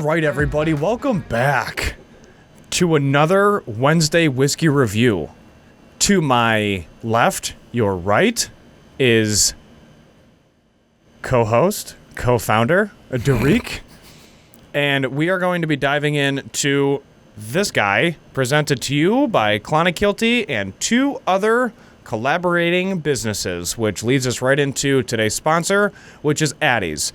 right, everybody, welcome back to another Wednesday whiskey review. To my left, your right, is co-host, co-founder, Derek, and we are going to be diving into this guy, presented to you by Clonakilty and two other collaborating businesses, which leads us right into today's sponsor, which is Addys.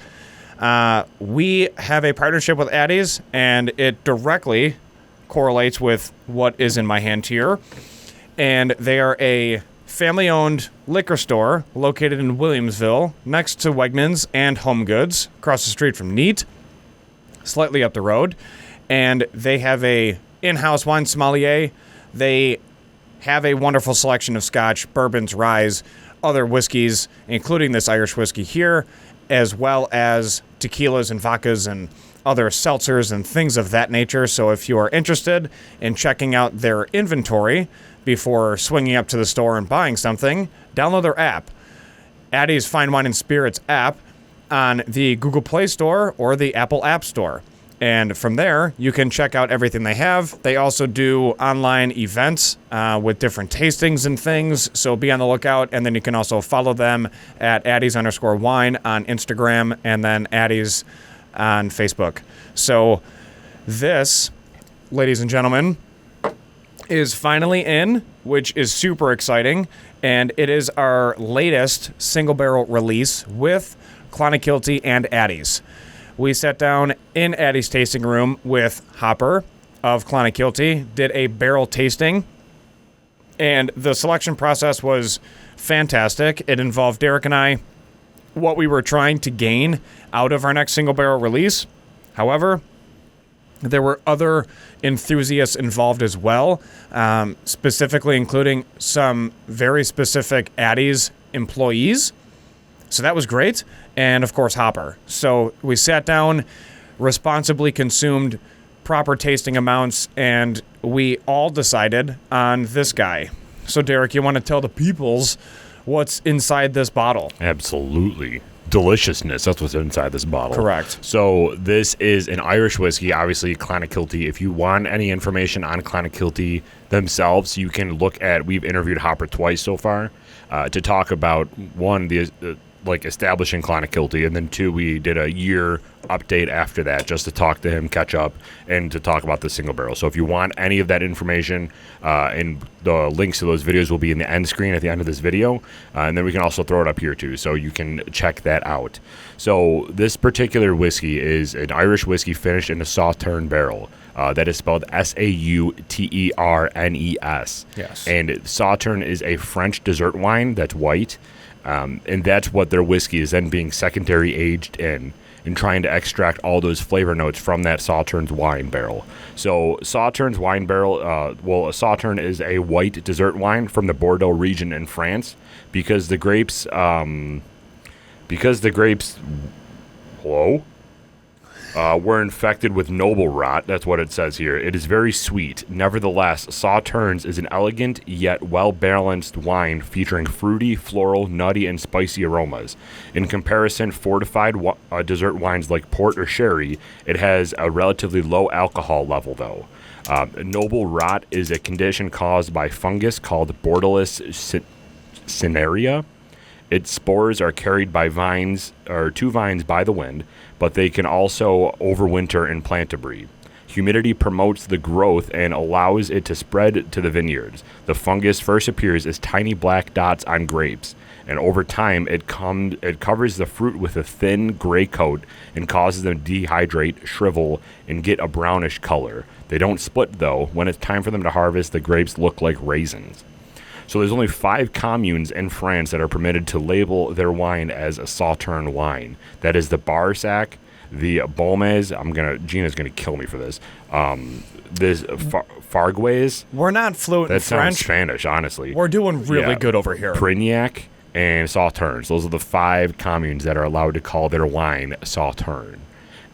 We have a partnership with Addys, and it directly correlates with what is in my hand here. And they are a family-owned liquor store located in Williamsville, next to Wegmans and Home Goods, across the street from Neat, slightly up the road. And they have a in-house wine sommelier. They have a wonderful selection of scotch, bourbons, ryes, other whiskeys, including this Irish whiskey here, as well as tequilas and vodkas and other seltzers and things of that nature. So if you are interested in checking out their inventory before swinging up to the store and buying something, download their app, Addys Fine Wine and Spirits app, on the Google Play Store or the Apple App Store. And from there, you can check out everything they have. They also do online events with different tastings and things, so be on the lookout. And then you can also follow them at Addys_wine on Instagram and then Addys on Facebook. So this, ladies and gentlemen, is finally in, which is super exciting. And it is our latest single barrel release with Clonakilty and Addys. We sat down in Addys' tasting room with Hopper of Clonakilty, did a barrel tasting, and the selection process was fantastic. It involved Derek and I, what we were trying to gain out of our next single barrel release. However, there were other enthusiasts involved as well, specifically including some very specific Addys employees. So that was great. And of course, Hopper. So we sat down, responsibly consumed proper tasting amounts, and we all decided on this guy. So Derek, you want to tell the peoples what's inside this bottle? Absolutely. Deliciousness. That's what's inside this bottle. Correct. So this is an Irish whiskey, obviously Clonakilty. If you want any information on Clonakilty themselves, you can look at, we've interviewed Hopper twice so far to talk about, one, the establishing Clonakilty, and then two, we did a year update after that just to talk to him, catch up, and to talk about the single barrel. So if you want any of that information, and the links to those videos will be in the end screen at the end of this video, and then we can also throw it up here too, so you can check that out. So this particular whiskey is an Irish whiskey finished in a Sauternes barrel. That is spelled Sauternes. Yes. And Sauternes is a French dessert wine that's white. And that's what their whiskey is then being secondary aged in and trying to extract all those flavor notes from that Sauternes wine barrel. So Sauternes wine barrel, a Sauternes is a white dessert wine from the Bordeaux region in France because the grapes, were infected with noble rot. That's what it says here. It is very sweet. Nevertheless, Sauternes is an elegant yet well-balanced wine featuring fruity, floral, nutty, and spicy aromas. In comparison, fortified dessert wines like port or sherry, it has a relatively low alcohol level, though. Noble rot is a condition caused by fungus called Bordetella cinerea. Its spores are carried by vines or to vines by the wind, but they can also overwinter in plant debris. Humidity promotes the growth and allows it to spread to the vineyards. The fungus first appears as tiny black dots on grapes, and over time it covers the fruit with a thin gray coat and causes them to dehydrate, shrivel, and get a brownish color. They don't split, though. When it's time for them to harvest, the grapes look like raisins. So there's only 5 communes in France that are permitted to label their wine as a Sauternes wine. That is the Barsac, the Beaumes. Gina's gonna kill me for this. Fargues. We're not fluent in That French. sounds Spanish, honestly. We're doing really good over here. Prignac and Sauternes. Those are the 5 communes that are allowed to call their wine Sauternes.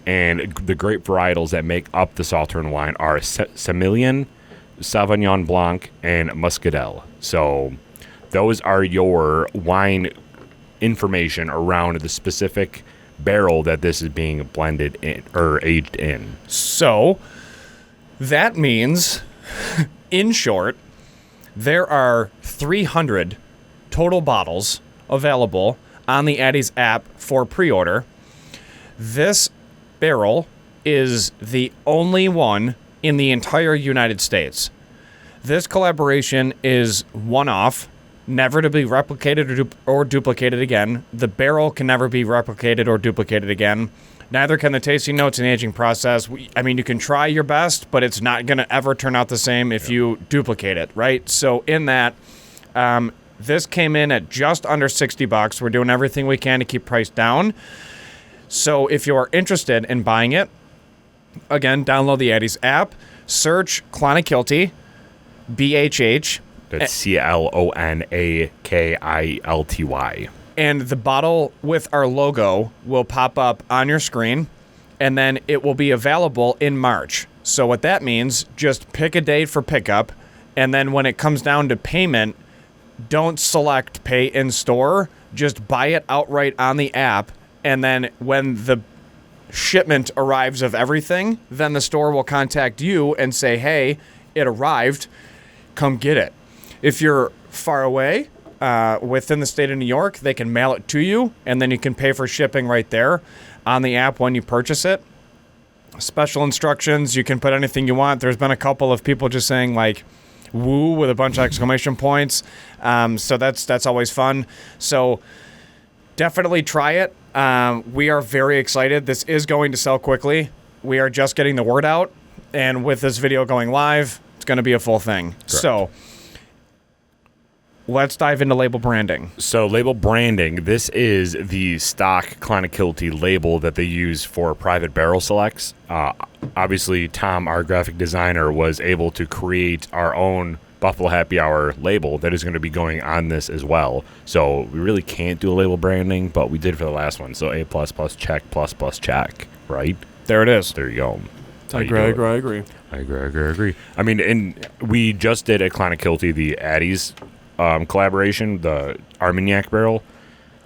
And the grape varietals that make up the Sauternes wine are Semillon, Sauvignon Blanc, and Muscadel. So those are your wine information around the specific barrel that this is being blended in or aged in. So that means, in short, there are 300 total bottles available on the Addys app for pre-order. This barrel is the only one in the entire United States. This collaboration is one-off, never to be replicated or duplicated again. The barrel can never be replicated or duplicated again. Neither can the tasting notes and aging process. I mean, you can try your best, but it's not going to ever turn out the same if you duplicate it, right? So in that, this came in at just under $60. We're doing everything we can to keep price down. So if you are interested in buying it, again, download the Addys app, search Clonakilty, BHH. That's CLONAKILTY. And the bottle with our logo will pop up on your screen, and then it will be available in March. So what that means, just pick a date for pickup, and then when it comes down to payment, don't select pay in store, just buy it outright on the app, and then when the shipment arrives of everything, then the store will contact you and say, hey, it arrived, come get it. If you're far away, within the state of New York, they can mail it to you, and then you can pay for shipping right there on the app when you purchase it. Special instructions, you can put anything you want. There's been a couple of people just saying, like, woo with a bunch of exclamation points. So that's always fun. So definitely try it. We are very excited. This is going to sell quickly. We are just getting the word out, and with this video going live, it's going to be a full thing. Correct. So let's dive into label branding. So label branding, this is the stock Clonakilty label that they use for private barrel selects. Obviously, Tom, our graphic designer, was able to create our own Buffalo Happy Hour label that is going to be going on this as well. So we really can't do a label branding, but we did for the last one. So A++ check, ++ check, right? There it is. There you go. I agree. I mean, and we just did at Clonakilty the Addys collaboration, the Armagnac barrel,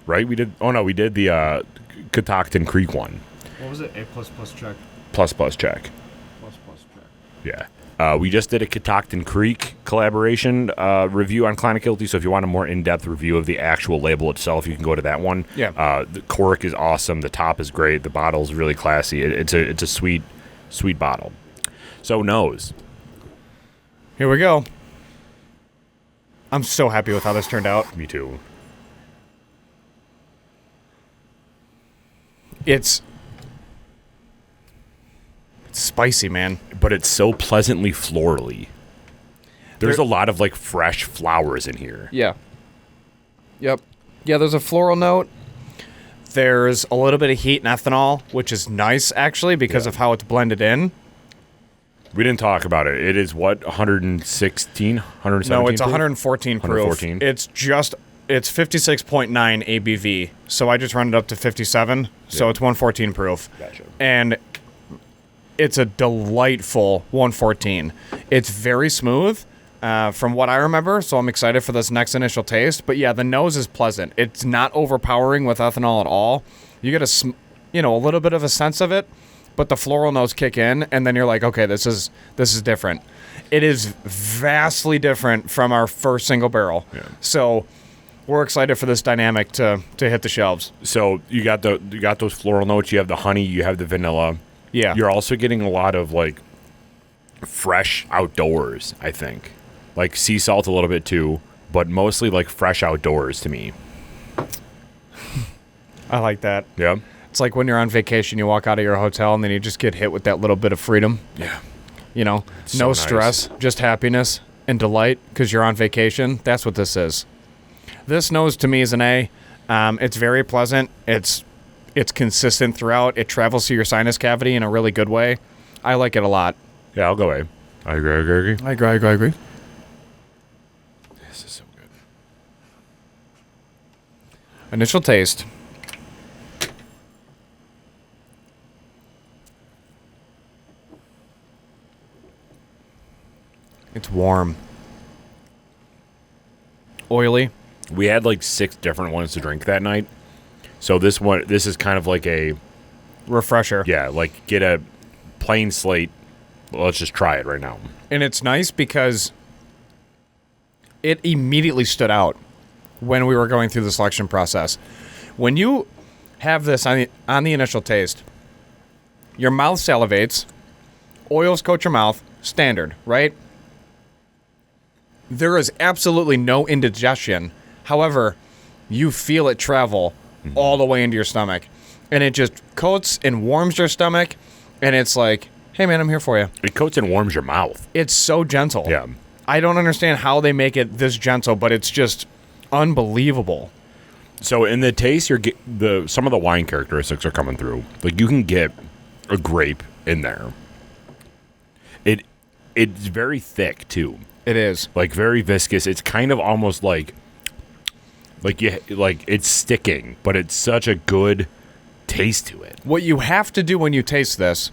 right? We did the Catoctin Creek one. What was it? A++ check. ++ check. Yeah. We just did a Catoctin Creek collaboration review on Clonakilty, so if you want a more in-depth review of the actual label itself, you can go to that one. Yeah. The cork is awesome. The top is great. The bottle's really classy. It's a sweet bottle. So nose. Here we go. I'm so happy with how this turned out. Me too. It's spicy, man. But it's so pleasantly florally. There's a lot of like fresh flowers in here. Yeah. Yep. Yeah, there's a floral note. There's a little bit of heat and ethanol, which is nice actually because of how it's blended in. We didn't talk about it. It is what, 116, 117? No, it's 114 proof. 114. It's 56.9 ABV. So I just run it up to 57. So it's 114 proof. Gotcha. And it's a delightful 114. It's very smooth from what I remember. So I'm excited for this next initial taste. But yeah, the nose is pleasant. It's not overpowering with ethanol at all. You get a little bit of a sense of it. But the floral notes kick in, and then you're like, okay, this is different. It is vastly different from our first single barrel. Yeah. So we're excited for this dynamic to hit the shelves. So you got those floral notes. You have the honey. You have the vanilla. Yeah. You're also getting a lot of like fresh outdoors. I think, like sea salt a little bit too, but mostly like fresh outdoors to me. I like that. Yeah. It's like when you're on vacation, you walk out of your hotel, and then you just get hit with that little bit of freedom. Yeah. No so stress, just happiness and delight because you're on vacation. That's what this is. This nose to me is an A. It's very pleasant. It's consistent throughout. It travels through your sinus cavity in a really good way. I like it a lot. Yeah, I'll go A. I agree. I agree. This is so good. Initial taste. It's warm. Oily. We had like 6 different ones to drink that night. So this is kind of like a refresher. yeah, like get a plain slate. Let's just try it right now. And it's nice because it immediately stood out when we were going through the selection process. When you have this on the initial taste, your mouth salivates, oils coat your mouth, standard, right? There is absolutely no indigestion. However, you feel it travel all the way into your stomach. And it just coats and warms your stomach. And it's like, hey, man, I'm here for you. It coats and warms your mouth. It's so gentle. Yeah. I don't understand how they make it this gentle, but it's just unbelievable. So in the taste, some of the wine characteristics are coming through. Like you can get a grape in there. It's very thick too. It is. Like very viscous. It's kind of almost like it's sticking, but it's such a good taste to it. What you have to do when you taste this,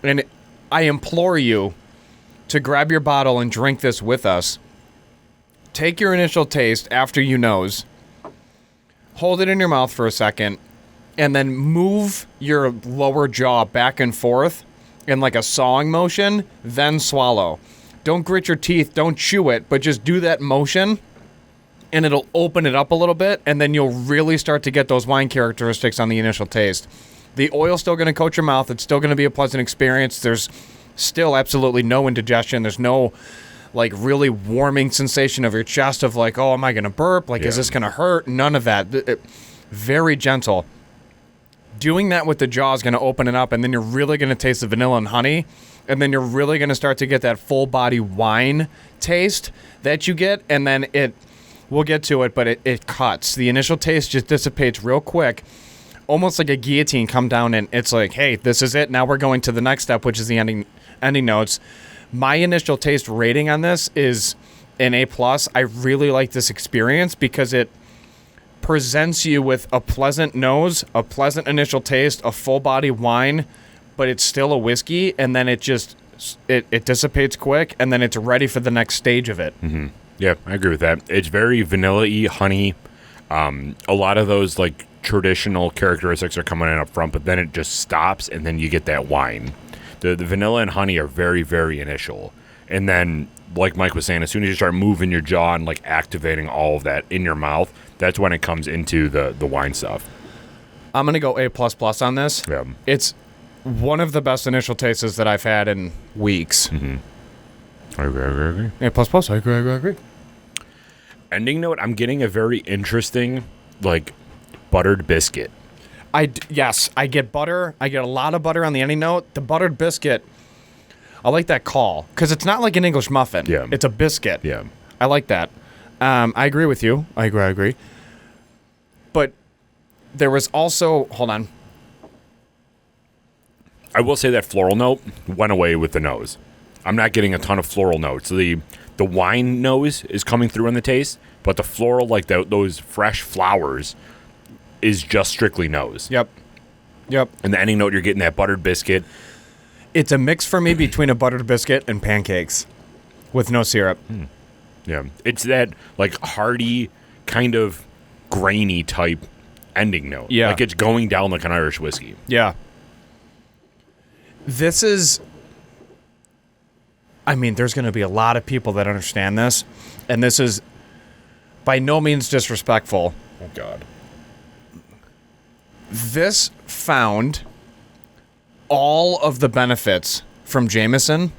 and I implore you to grab your bottle and drink this with us. Take your initial taste after you nose, hold it in your mouth for a second, and then move your lower jaw back and forth in like a sawing motion, then swallow. Don't grit your teeth, don't chew it, but just do that motion, and it'll open it up a little bit, and then you'll really start to get those wine characteristics on the initial taste. The oil's still going to coat your mouth. It's still going to be a pleasant experience. There's still absolutely no indigestion. There's no like really warming sensation of your chest of like, oh, am I going to burp? Like, is this going to hurt? None of that. Very gentle. Doing that with the jaw is going to open it up, and then you're really going to taste the vanilla and honey, and then you're really going to start to get that full body wine taste that you get, and then we'll get to it, but it cuts. The initial taste just dissipates real quick, almost like a guillotine come down, and it's like, hey, this is it. Now we're going to the next step, which is the ending notes. My initial taste rating on this is an A+. I really like this experience because it presents you with a pleasant nose, a pleasant initial taste, a full body wine, but it's still a whiskey, and then it dissipates quick, and then it's ready for the next stage of it. Mm-hmm. Yeah, I agree with that. It's very vanilla-y, honey. A lot of those like traditional characteristics are coming in up front, but then it just stops, and then you get that wine. The vanilla and honey are very, very initial. And then, like Mike was saying, as soon as you start moving your jaw and like activating all of that in your mouth, that's when it comes into the wine stuff. I'm going to go A++ on this. Yeah. It's one of the best initial tastes that I've had in weeks. Mm-hmm. I agree. A++, I agree. Ending note, I'm getting a very interesting, like, buttered biscuit. Yes, I get butter. I get a lot of butter on the ending note. The buttered biscuit, I like that call because it's not like an English muffin. Yeah. It's a biscuit. Yeah. I like that. I agree with you. I agree. But there was also, hold on. I will say that floral note went away with the nose. I'm not getting a ton of floral notes. The wine nose is coming through in the taste, but the floral, like those fresh flowers, is just strictly nose. Yep. And the ending note, you're getting that buttered biscuit. It's a mix for me between a buttered biscuit and pancakes with no syrup. Yeah. It's that, like, hearty, kind of grainy type ending note. Yeah. Like, it's going down like an Irish whiskey. Yeah. This is... I mean, there's going to be a lot of people that understand this, and this is by no means disrespectful. Oh, God. This found all of the benefits from Jameson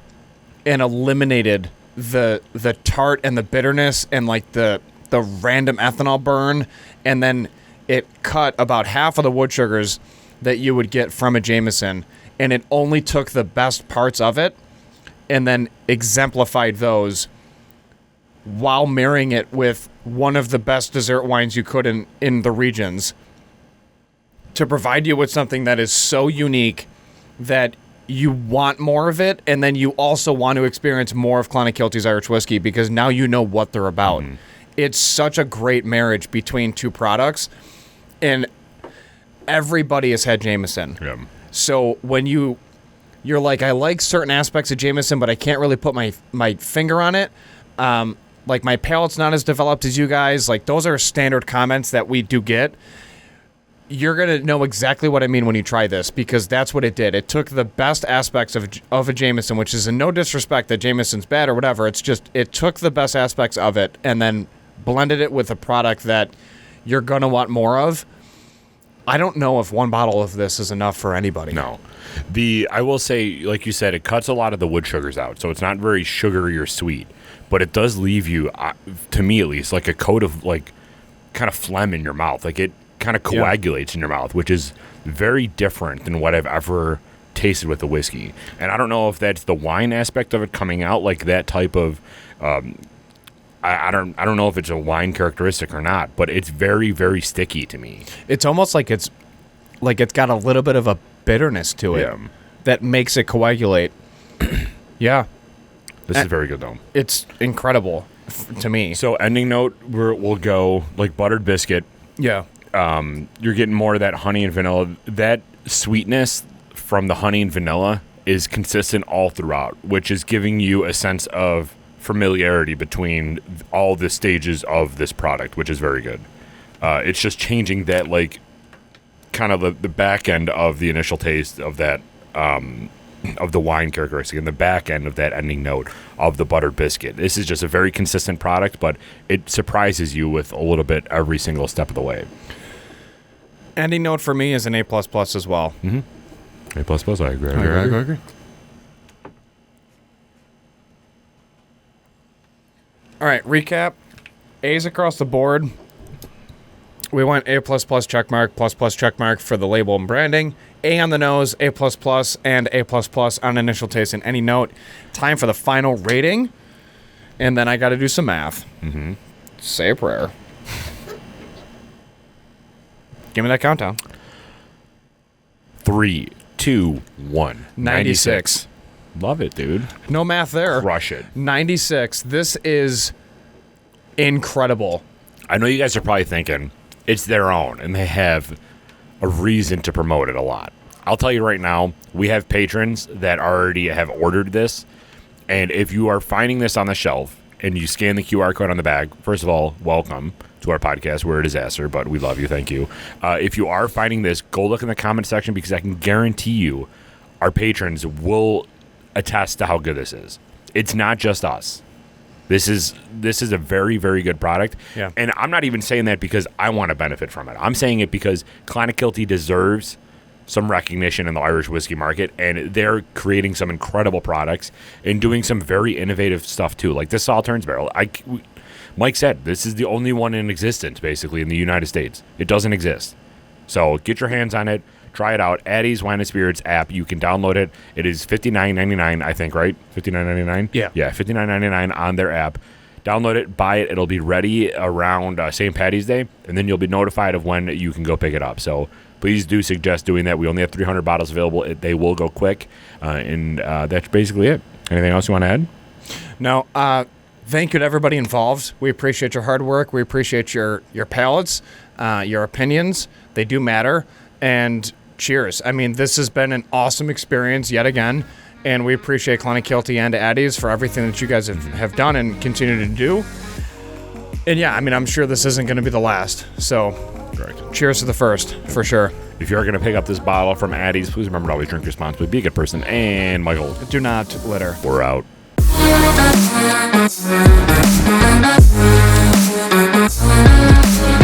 and eliminated the tart and the bitterness and like the random ethanol burn, and then it cut about half of the wood sugars that you would get from a Jameson, and it only took the best parts of it and then exemplified those while marrying it with one of the best dessert wines you could in the regions to provide you with something that is so unique that you want more of it, and then you also want to experience more of Clonakilty's Irish whiskey because now you know what they're about. Mm-hmm. It's such a great marriage between two products, and everybody has had Jameson. Yeah. So when you're like, I like certain aspects of Jameson, but I can't really put my finger on it. Like, my palate's not as developed as you guys. Like, those are standard comments that we do get. you're going to know exactly what I mean when you try this, because that's what it did. It took the best aspects of a Jameson, which is in no disrespect that Jameson's bad or whatever. It's just it took the best aspects of it and then blended it with a product that you're going to want more of. I don't know if one bottle of this is enough for anybody. No. I will say, like you said, it cuts a lot of the wood sugars out, so it's not very sugary or sweet, but it does leave you, to me at least, like a coat of like kind of phlegm in your mouth. Like it kind of coagulates in your mouth, which is very different than what I've ever tasted with the whiskey. And I don't know if that's the wine aspect of it coming out, like that type of I don't know if it's a wine characteristic or not, but it's very, very sticky to me. It's almost like it's got a little bit of a bitterness to it that makes it coagulate. Yeah. This is very good, though. It's incredible to me. So ending note, we'll go like buttered biscuit. Yeah. You're getting more of that honey and vanilla. That sweetness from the honey and vanilla is consistent all throughout, which is giving you a sense of familiarity between all the stages of this product, which is very good. It's just changing that, like, kind of the back end of the initial taste of that, of the wine characteristic, and the back end of that ending note of the buttered biscuit. This is just a very consistent product, but it surprises you with a little bit every single step of the way. Ending note for me is an A++ as well. Mm-hmm. A++, I agree. I agree. All right, recap. A's across the board. We went A++ check mark, plus check mark for the label and branding. A on the nose, A++, and A++ on initial taste and any note. Time for the final rating. And then I got to do some math. Mm-hmm. Say a prayer. Give me that countdown. 3, 2, 1. 96. Love it, dude. No math there. Crush it. 96. This is incredible. I know you guys are probably thinking it's their own, and they have a reason to promote it a lot. I'll tell you right now, we have patrons that already have ordered this, and if you are finding this on the shelf and you scan the QR code on the bag, first of all, welcome to our podcast. We're a disaster, but we love you. Thank you. If you are finding this, go look in the comment section, because I can guarantee you our patrons will attest to how good this is. It's not just us. This is a very, very good product. Yeah. And I'm not even saying that because I want to benefit from it. I'm saying it because Clonakilty deserves some recognition in the Irish whiskey market, and they're creating some incredible products and doing some very innovative stuff too. Like this Sauternes Barrel. Mike said this is the only one in existence basically in the United States. It doesn't exist. So get your hands on it. Try it out. Addys Wine and Spirits app. You can download it. It is $59.99, I think, right? $59.99? Yeah. Yeah, $59.99 on their app. Download it, buy it. It'll be ready around St. Patty's Day, and then you'll be notified of when you can go pick it up. So please do suggest doing that. We only have 300 bottles available. They will go quick, and that's basically it. Anything else you want to add? No. Thank you to everybody involved. We appreciate your hard work. We appreciate your palates, your opinions. They do matter. And cheers. I mean, this has been an awesome experience yet again, and we appreciate Clonakilty and Addys for everything that you guys have done and continue to do. And yeah, I mean, I'm sure this isn't going to be the last. So, Correct. Cheers to the first, for sure. If you're going to pick up this bottle from Addys, please remember to always drink responsibly, be a good person, and Michael, Do not litter. we're out. We'll be right back.